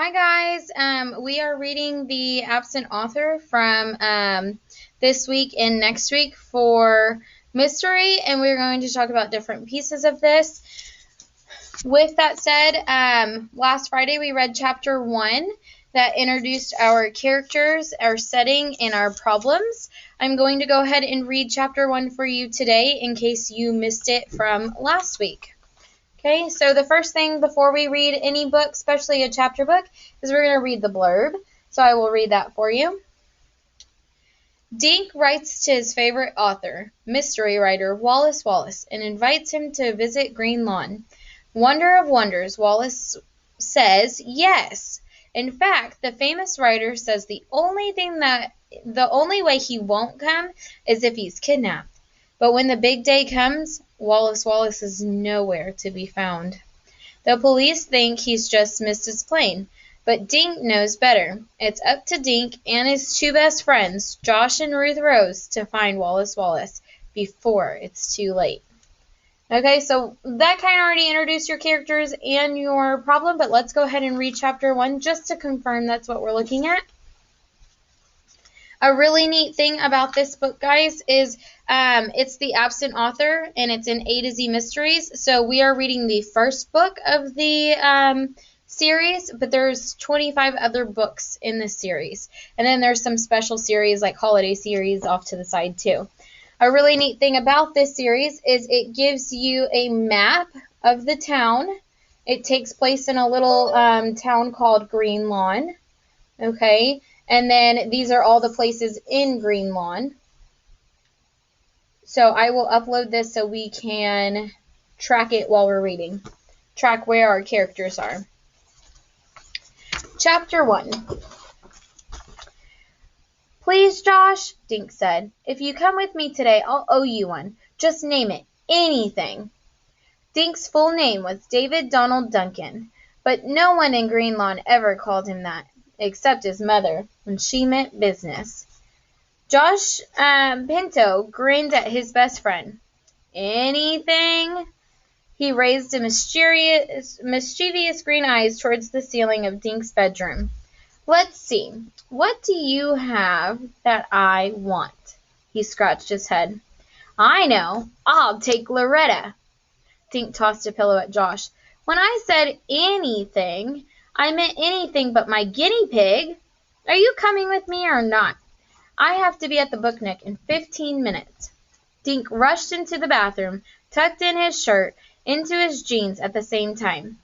Hi guys, we are reading The Absent Author from this week and next week for mystery, and we're going to talk about different pieces of this. With that said, last Friday we read chapter 1 that introduced our characters, our setting, and our problems. I'm going to go ahead and read chapter 1 for you today in case you missed it from last week. Okay, so the first thing before we read any book, especially a chapter book, is we're going to read the blurb. So I will read that for you. Dink writes to his favorite author, mystery writer Wallace Wallace, and invites him to visit Green Lawn. Wonder of wonders, Wallace says yes. In fact, the famous writer says the only way he won't come is if he's kidnapped. But when the big day comes, Wallace Wallace is nowhere to be found. The police think he's just missed his plane, but Dink knows better. It's up to Dink and his two best friends, Josh and Ruth Rose, to find Wallace Wallace before it's too late. Okay, so that kind of already introduced your characters and your problem, but let's go ahead and read chapter 1 just to confirm that's what we're looking at. A really neat thing about this book, guys, is it's The Absent Author, and it's in A to Z Mysteries. So we are reading the first book of the series, but there's 25 other books in this series. And then there's some special series, like holiday series, off to the side, too. A really neat thing about this series is it gives you a map of the town. It takes place in a little town called Green Lawn. Okay. And then these are all the places in Green Lawn. So I will upload this so we can track it while we're reading. Track where our characters are. Chapter 1. Please, Josh, Dink said. If you come with me today, I'll owe you one. Just name it. Anything. Dink's full name was David Donald Duncan, but no one in Green Lawn ever called him that, except his mother, when she meant business. Josh Pinto grinned at his best friend. Anything? He raised a mischievous green eyes towards the ceiling of Dink's bedroom. Let's see. What do you have that I want? He scratched his head. I know. I'll take Loretta. Dink tossed a pillow at Josh. When I said anything, I meant anything but my guinea pig. Are you coming with me or not? I have to be at the book nook in 15 minutes. Dink rushed into the bathroom, tucked in his shirt into his jeans at the same time.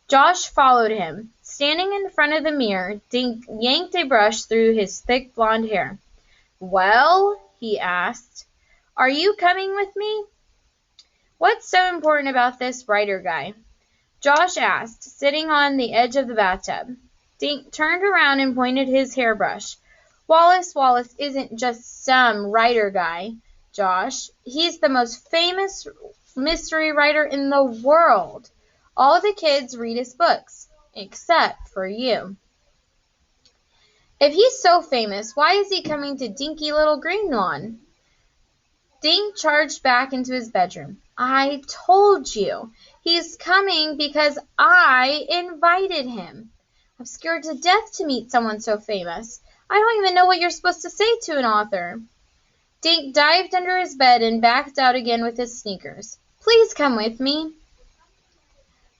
Josh followed him. Standing in front of the mirror, Dink yanked a brush through his thick blonde hair. Well, he asked, are you coming with me? What's so important about this writer guy? Josh asked, sitting on the edge of the bathtub. Dink turned around and pointed his hairbrush. Wallace Wallace isn't just some writer guy, Josh. He's the most famous mystery writer in the world. All the kids read his books, except for you. If he's so famous, why is he coming to dinky little Green Lawn? Dink charged back into his bedroom. I told you. He's coming because I invited him. I'm scared to death to meet someone so famous. I don't even know what you're supposed to say to an author. Dink dived under his bed and backed out again with his sneakers. Please come with me.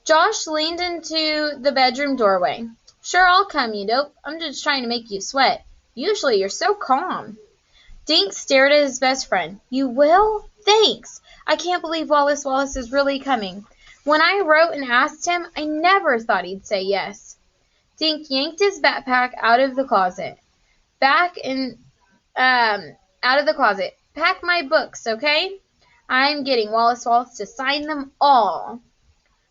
Josh leaned into the bedroom doorway. Sure, I'll come, you dope. I'm just trying to make you sweat. Usually you're so calm. Dink stared at his best friend. You will? Thanks. I can't believe Wallace Wallace is really coming. When I wrote and asked him, I never thought he'd say yes. Dink yanked his backpack out of the closet. Out of the closet. Pack my books, okay? I'm getting Wallace Wallace to sign them all.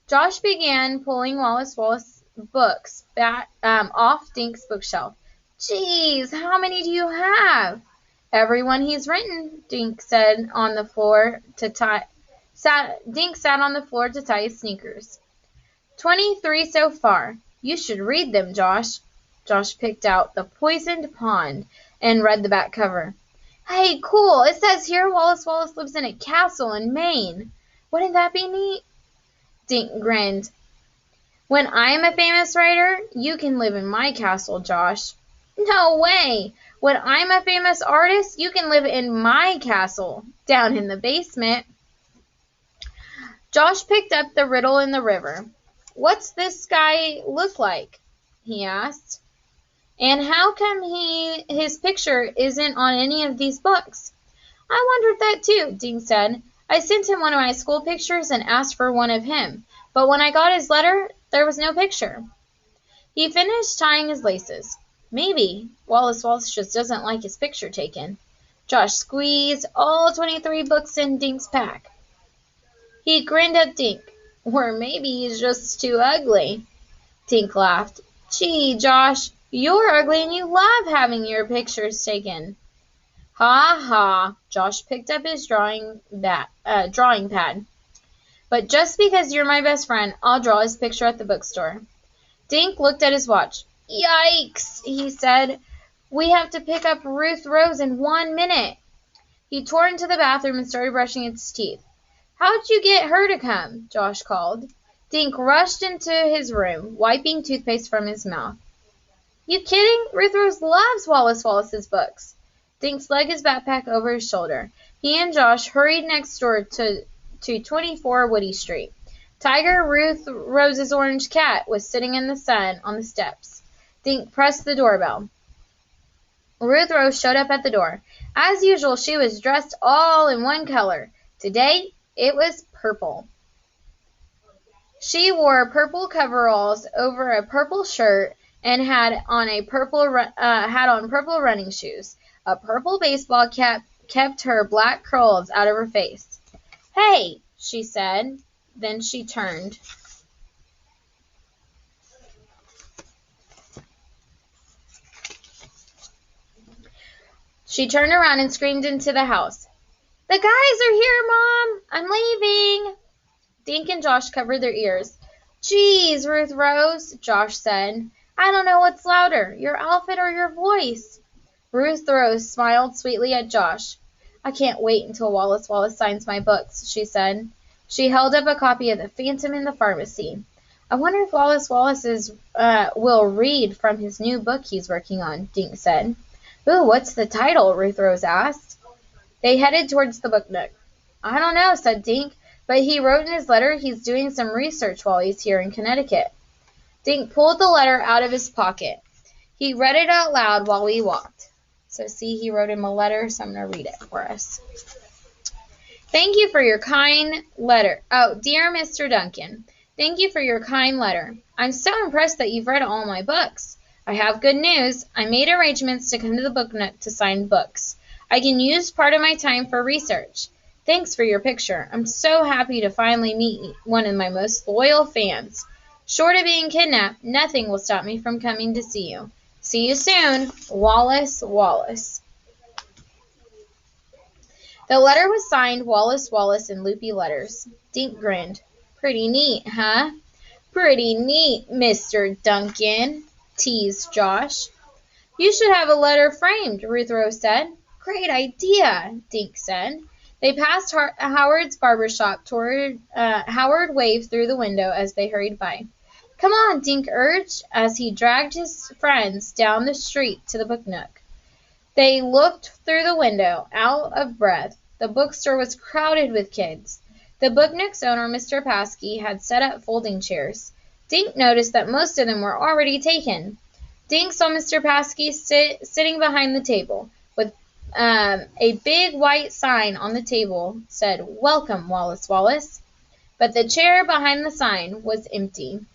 Josh began pulling Wallace Wallace books back off Dink's bookshelf. Geez, how many do you have? Everyone he's written, Dink said on the floor to tie. Dink sat on the floor to tie his sneakers. 23 so far. You should read them, Josh. Josh picked out The Poisoned Pond and read the back cover. Hey, cool. It says here Wallace Wallace lives in a castle in Maine. Wouldn't that be neat? Dink grinned. When I'm a famous writer, you can live in my castle, Josh. No way! When I'm a famous artist, you can live in my castle, down in the basement. Josh picked up the riddle in the river. What's this guy look like? He asked. And how come his picture isn't on any of these books? I wondered that too, Dink said. I sent him one of my school pictures and asked for one of him, but when I got his letter, there was no picture. He finished tying his laces. Maybe Wallace Wallace just doesn't like his picture taken. Josh squeezed all 23 books in Dink's pack. He grinned at Dink. Or maybe he's just too ugly. Dink laughed. Gee, Josh, you're ugly and you love having your pictures taken. Ha ha, Josh picked up his drawing pad. But just because you're my best friend, I'll draw his picture at the bookstore. Dink looked at his watch. Yikes, he said. We have to pick up Ruth Rose in 1 minute. He tore into the bathroom and started brushing his teeth. How'd you get her to come? Josh called. Dink rushed into his room, wiping toothpaste from his mouth. You kidding? Ruth Rose loves Wallace Wallace's books. Dink slung his backpack over his shoulder. He and Josh hurried next door to 24 Woody Street. Tiger, Ruth Rose's orange cat, was sitting in the sun on the steps. Dink pressed the doorbell. Ruth Rose showed up at the door. As usual, she was dressed all in one color. Today, it was purple. She wore purple coveralls over a purple shirt and had on purple running shoes. A purple baseball cap kept her black curls out of her face. Hey, she said. Then she turned. She turned around and screamed into the house. The guys are here, Mom! I'm leaving! Dink and Josh covered their ears. Geez, Ruth Rose, Josh said. I don't know what's louder, your outfit or your voice. Ruth Rose smiled sweetly at Josh. I can't wait until Wallace Wallace signs my books, she said. She held up a copy of The Phantom in the Pharmacy. I wonder if Wallace Wallace will read from his new book he's working on, Dink said. Ooh, what's the title? Ruth Rose asked. They headed towards the book nook. I don't know, said Dink, but he wrote in his letter he's doing some research while he's here in Connecticut. Dink pulled the letter out of his pocket. He read it out loud while we walked. So see, he wrote him a letter, so I'm going to read it for us. Thank you for your kind letter. Oh, dear Mr. Duncan, thank you for your kind letter. I'm so impressed that you've read all my books. I have good news. I made arrangements to come to the book nook to sign books. I can use part of my time for research. Thanks for your picture. I'm so happy to finally meet one of my most loyal fans. Short of being kidnapped, nothing will stop me from coming to see you. See you soon, Wallace Wallace. The letter was signed Wallace Wallace in loopy letters. Dink grinned. Pretty neat, huh? Pretty neat, Mr. Duncan, teased Josh. You should have a letter framed, Ruth Rose said. Great idea, Dink said. They passed Howard's barber shop. Howard waved through the window as they hurried by. Come on, Dink urged, as he dragged his friends down the street to the book nook. They looked through the window, out of breath. The bookstore was crowded with kids. The book nook's owner, Mr. Paskey, had set up folding chairs. Dink noticed that most of them were already taken. Dink saw Mr. Paskey sitting behind the table, with a big white sign on the table said, Welcome, Wallace Wallace. But the chair behind the sign was empty.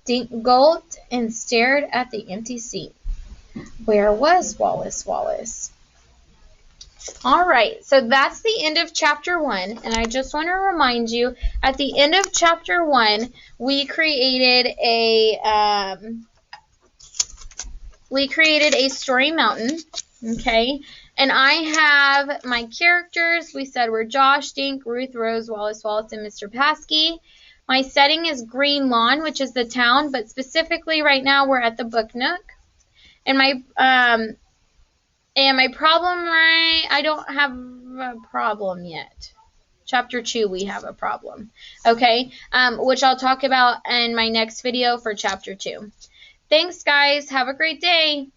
Dink gulped and stared at the empty seat. Where was Wallace Wallace? All right, so that's the end of chapter 1, and I just want to remind you, at the end of chapter 1, we created a story mountain, okay? And I have my characters, we said were Josh, Dink, Ruth Rose, Wallace Wallace, and Mr. Paskey. My setting is Green Lawn, which is the town, but specifically right now we're at the book nook. And my problem, right? I don't have a problem yet. Chapter 2, we have a problem. Okay, which I'll talk about in my next video for Chapter 2. Thanks, guys. Have a great day.